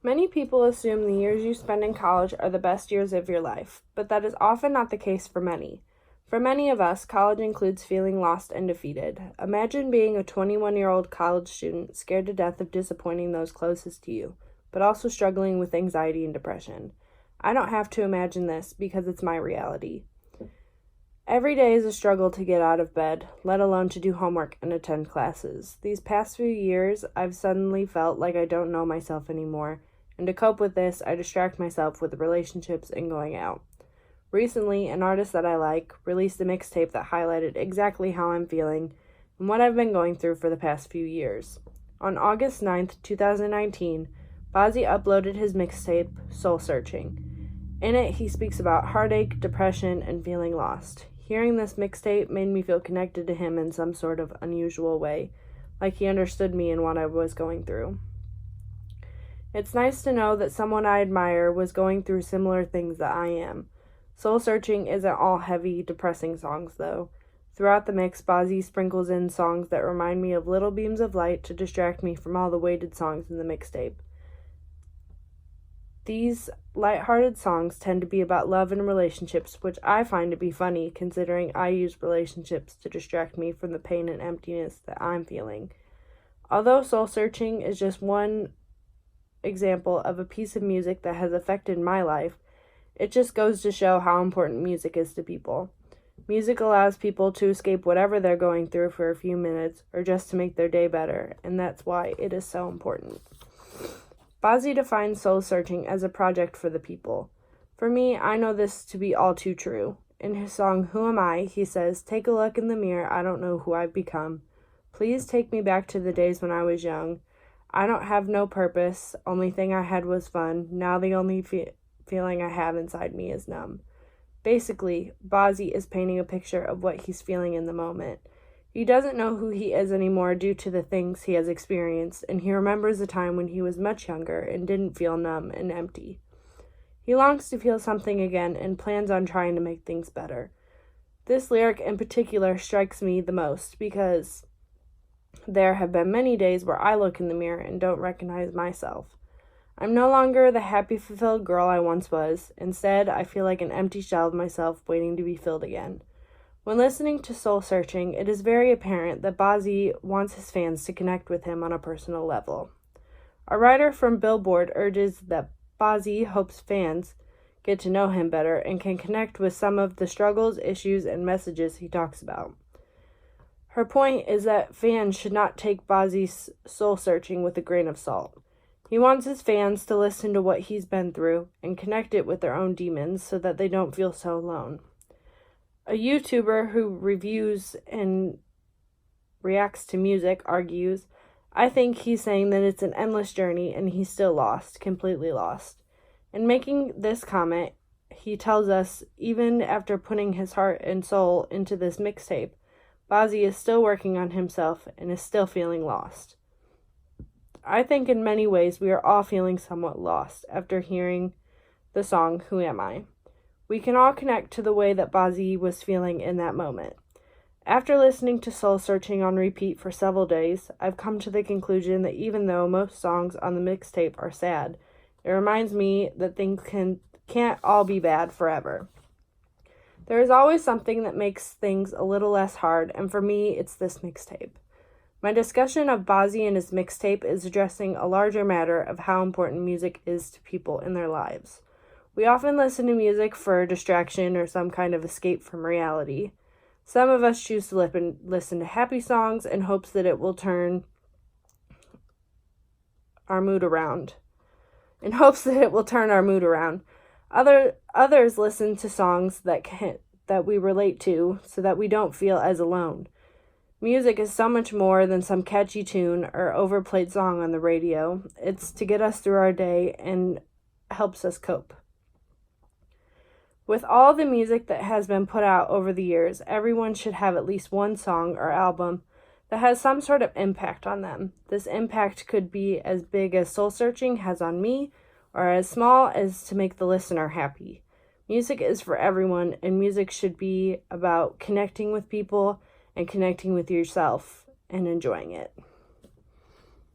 Many people assume the years you spend in college are the best years of your life, but that is often not the case for many. For many of us, college includes feeling lost and defeated. Imagine being a 21-year-old college student scared to death of disappointing those closest to you, but also struggling with anxiety and depression. I don't have to imagine this because it's my reality. Every day is a struggle to get out of bed, let alone to do homework and attend classes. These past few years, I've suddenly felt like I don't know myself anymore, and to cope with this, I distract myself with relationships and going out. Recently, an artist that I like released a mixtape that highlighted exactly how I'm feeling and what I've been going through for the past few years. On August 9th, 2019, Bazzi uploaded his mixtape, Soul Searching. In it, he speaks about heartache, depression, and feeling lost. Hearing this mixtape made me feel connected to him in some sort of unusual way, like he understood me and what I was going through. It's nice to know that someone I admire was going through similar things that I am. Soul Searching isn't all heavy, depressing songs, though. Throughout the mix, Bazzi sprinkles in songs that remind me of little beams of light to distract me from all the weighted songs in the mixtape. These light-hearted songs tend to be about love and relationships, which I find to be funny considering I use relationships to distract me from the pain and emptiness that I'm feeling. Although Soul Searching is just one example of a piece of music that has affected my life, it just goes to show how important music is to people. Music allows people to escape whatever they're going through for a few minutes or just to make their day better, and that's why it is so important. Bazzi defines Soul Searching as a project for the people. For me, I know this to be all too true. In his song Who Am I, he says, "Take a look in the mirror, I don't know who I've become. Please take me back to the days when I was young. I don't have no purpose, only thing I had was fun. Now the only feeling I have inside me is numb." Basically, Bazzi is painting a picture of what he's feeling in the moment. He doesn't know who he is anymore due to the things he has experienced, and he remembers a time when he was much younger and didn't feel numb and empty. He longs to feel something again and plans on trying to make things better. This lyric in particular strikes me the most because there have been many days where I look in the mirror and don't recognize myself. I'm no longer the happy, fulfilled girl I once was. Instead, I feel like an empty shell of myself waiting to be filled again. When listening to Soul Searching, it is very apparent that Bazzi wants his fans to connect with him on a personal level. A writer from Billboard urges that Bazzi hopes fans get to know him better and can connect with some of the struggles, issues, and messages he talks about. Her point is that fans should not take Bazzi's soul searching with a grain of salt. He wants his fans to listen to what he's been through and connect it with their own demons so that they don't feel so alone. A YouTuber who reviews and reacts to music argues, "I think he's saying that it's an endless journey and he's still lost, completely lost." In making this comment, he tells us even after putting his heart and soul into this mixtape, Bazzi is still working on himself and is still feeling lost. I think in many ways we are all feeling somewhat lost after hearing the song Who Am I? We can all connect to the way that Bazzi was feeling in that moment. After listening to Soul Searching on repeat for several days, I've come to the conclusion that even though most songs on the mixtape are sad, it reminds me that things can't all be bad forever. There is always something that makes things a little less hard, and for me, it's this mixtape. My discussion of Bazzi and his mixtape is addressing a larger matter of how important music is to people in their lives. We often listen to music for distraction or some kind of escape from reality. Some of us choose to listen to happy songs in hopes that it will turn our mood around. Others listen to songs that we relate to so that we don't feel as alone. Music is so much more than some catchy tune or overplayed song on the radio. It's to get us through our day and helps us cope. With all the music that has been put out over the years, everyone should have at least one song or album that has some sort of impact on them. This impact could be as big as Soul Searching has on me, or as small as to make the listener happy. Music is for everyone, and music should be about connecting with people and connecting with yourself and enjoying it.